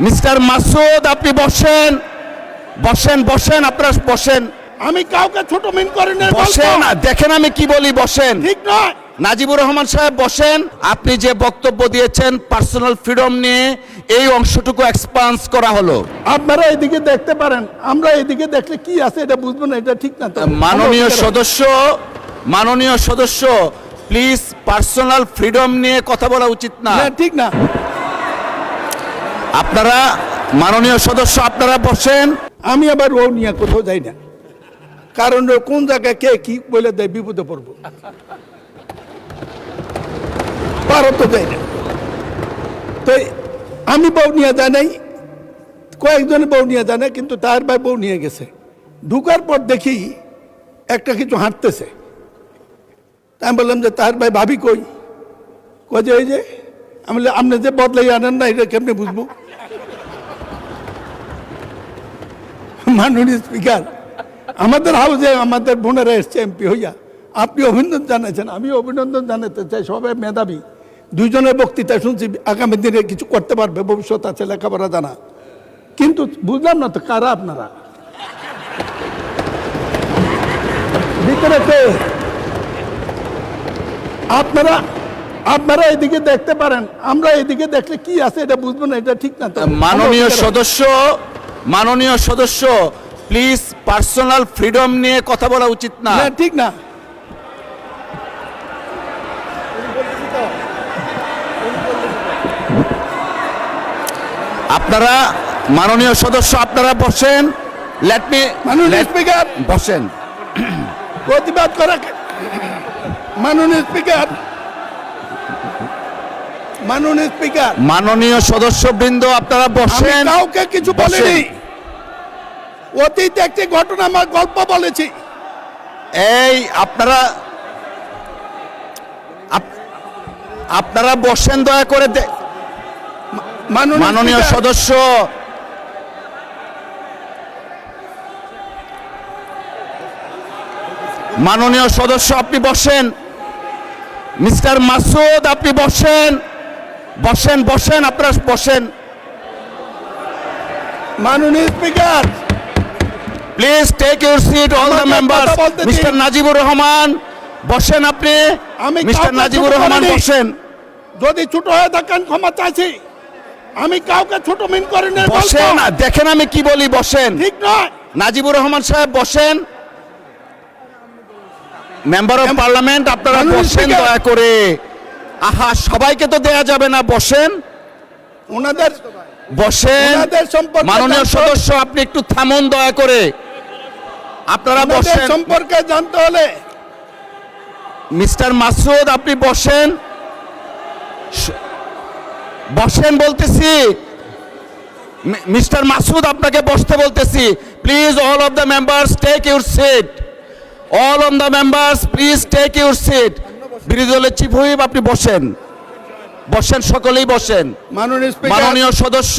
Mister Masud আপনি বসেন বসেন বসেন আপনারা বসেন। আমি কাউকে ছোট মিন করি না। বসেন, দেখেন আমি কি বলি, বসেন। ঠিক নয়। নাজিবুর রহমান সাহেব বসেন। আপনি যে বক্তব্য দিয়েছেন পার্সোনাল ফ্রিডম নিয়ে, এই অংশটুকু এক্সপান্স করা হলো। আপনারা এদিকে দেখতে পারেন, আমরা এদিকে দেখলে কি আছে এটা বুঝবো না, এটা ঠিক না তো। মাননীয় সদস্য প্লিজ, পার্সোনাল ফ্রিডম নিয়ে কথা বলা উচিত না। ঠিক না। আপনারা মাননীয় সদস্য আপনারা বসেন। আমি আবার ও নিয়ে কোথাও যাই না, কারণ ও কোন জায়গায় কে কি বলে দেয় বিপদে পড়বো, পারো তো যাই না। তো আমি বউ নিয়ে যাই নাই, কয়েকজনে বউ নিয়ে যায় না, কিন্তু তার ভাই বউ নিয়ে গেছে। ঢুকার পর দেখি একটা কিছু হাঁটতেছে। আমি বললাম যে তার ভাই ভাবি কই? কই যে ওই যে। আমি বললাম আপনি যে বদলাই আনেন না, এটা কেমনি বুঝবো? মাননীয় স্পিকার, আমাদের হাউসে আমাদের বোনেরা এসছে এমপি হইয়া, আপনি অভিনন্দন জানাচ্ছেন, আমি অভিনন্দন জানাতে চাই। সবাই মেধাবী, দুইজনের বক্তৃতা শুনছি, আগামী দিনে কিছু করতে পারবে, ভবিষ্যৎ আছে, লেখাপড়া জানা। কিন্তু বুঝলাম না তো কারা আপনারা ভিতরে কে? আপনারা এদিকে দেখতে পারেন, আমরা এদিকে দেখলে কি আছে এটা বুঝবো না, এটা ঠিক না তো। মাননীয় সদস্য প্লিজ, পার্সোনাল ফ্রিডম নিয়ে কথা বলা উচিত না। ঠিক না। আপনারা মাননীয় সদস্য আপনারা বসেন। মাননীয় স্পিকার বসেন। প্রতিবাদ করা। মাননীয় স্পিকার, মাননীয় স্পিকার, মাননীয় সদস্যবৃন্দ আপনারা বসেন। কাউকে কিছু বলিনি, অতীতে একটি ঘটনা আমার গল্প বলেছি। এই আপনারা বসেন দয়া করে। মাননীয় সদস্য, মাননীয় সদস্য আপনি বসেন। মিস্টার মাসুদ আপনি বসেন বসেন বসেন আপনারা বসেন। মাননীয় speaker, please take your seat all the members. Mister Najibur Rahman বসেন আপনি। মিস্টার নাজিবুর রহমান বসেন। যদি ছোট হয়ে থাকেন ক্ষমা চাইছি, আমি কাউকে ছোট মিন করি না। বসেন, দেখেন আমি কি বলি, বসেন। ঠিক নয়। নাজিবুর রহমান সাহেব বসেন। মেম্বার অফ পার্লামেন্ট আপনারা বসেন দয়া করে। আহা, সবাইকে তো দেয়া যাবে না, বসেন। ওনাদের বসেন। মাননীয় সদস্য আপনি একটু থামুন দয়া করে। আপনারা বসেন। সম্পর্কে জানতে হলে মিস্টার মাসুদ আপনি বসেন। বসেন বলতেছি। মিস্টার মাসুদ আপনাকে বসতে বলতেছি। Please all of the members take your seat. All of the members please take your seat. বিরোধী দলের চিফ হুইপ আপনি বসেন। বসেন, সকলেই বসেন। মাননীয় সদস্য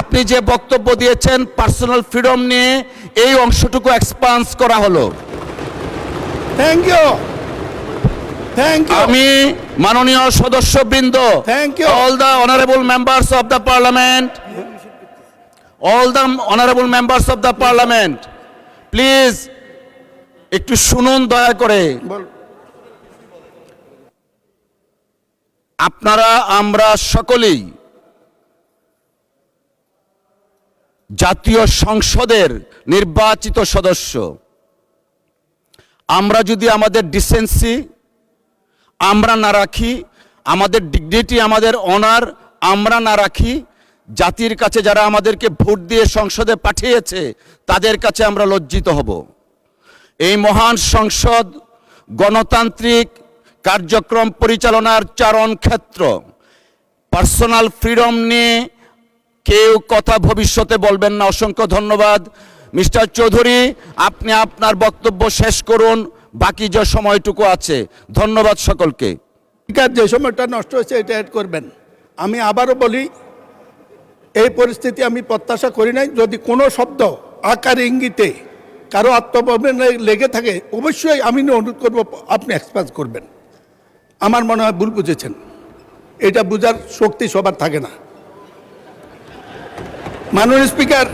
আপনি যে বক্তব্য দিয়েছেন পার্সোনাল ফ্রিডম নিয়ে, এই অংশটুকু এক্সপান্স করা হলো। Thank you. আমি মাননীয় সদস্যবৃন্দ, all the honourable members of the parliament, please একটু শুনুন দয়া করে। আমরা সকলেই জাতীয় সংসদের নির্বাচিত সদস্য। আমরা যদি আমাদের ডিসেন্সি আমরা না রাখি, আমাদের ডিগনিটি, আমাদের অনার আমরা না রাখি, জাতির কাছে যারা আমাদেরকে ভোট দিয়ে সংসদে পাঠিয়েছে তাদের কাছে আমরা লজ্জিত হব। এই মহান সংসদ গণতান্ত্রিক কার্যক্রম পরিচালনার চারণ ক্ষেত্র। পার্সোনাল ফ্রিডম নিয়ে কেউ কথা ভবিষ্যতে বলবেন না। অসংখ্য ধন্যবাদ। মিস্টার চৌধুরী, আপনি আপনার বক্তব্য শেষ করুন, বাকি যে সময়টুকু আছে। ধন্যবাদ সকলকে। যে সময়টা নষ্ট হয়েছে এটা অ্যাড করবেন। আমি আবারও বলি, এই পরিস্থিতি আমি প্রত্যাশা করি নাই। যদি কোনো শব্দ আকার ইঙ্গিতে কারো আত্মপ্রবণে লেগে থাকে, অবশ্যই আমি অনুরোধ করব আপনি এক্সপ্রেস করবেন। আমার মনে হয় ভুল বুঝেছেন, এটা বুঝার শক্তি সবার থাকে না। মাননীয় স্পিকার